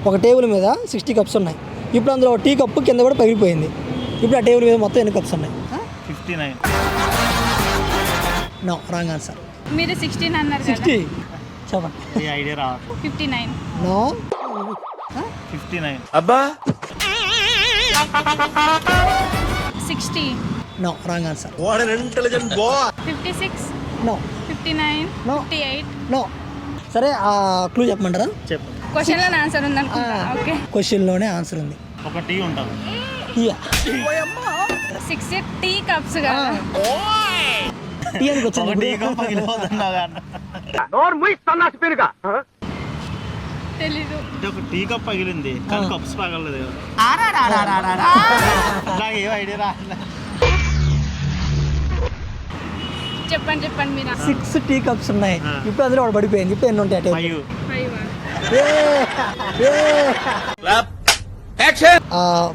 ఒక టేబుల్ మీద 60 కప్స్ ఉన్నాయి. ఇప్పుడు అందులో టీ కప్పు కింద కూడా పగిలిపోయింది. ఇప్పుడు ఆ టేబుల్ మీద మొత్తం ఎన్ని కప్స్ ఉన్నాయి? 59. No, wrong answer. మీరు 16 అన్నారు 60 చెప్పండి. ఈ ఐడియా రా. 59. నో, 59. అబ్బా 60. No, wrong answer. 56. No, 59. No. 58. No. సరే, ఆ క్లూ చెప్పమంటారా? చెప్పు. క్వశ్చన్ లో ఆన్సర్ ఉందనుకుంటా. ఓకే. క్వశ్చన్లోనే ఆన్సర్ ఉంది. ఒక టీ ఉంటుంది. టీయా? 60 టీ కప్స్ కదా. టీ అని ఒక వచ్చింది టీ ఇప్పుడు. కప్ పగిలిపోతున్నావు కానీ తెలీదు. అంటే ఒక టీ కప్ పగిలింది కానీ కప్స్ పగలలేదు. నాకు ఏం ఐడియా రాలేదు. చెప్పండి మీరు. 6 టీ కప్స్ ఉన్నాయి. ఇప్పుడు అందులో వాడు పడిపోయింది. ఇప్పుడు ఎన్ని ఉంటాయి? 5. 5.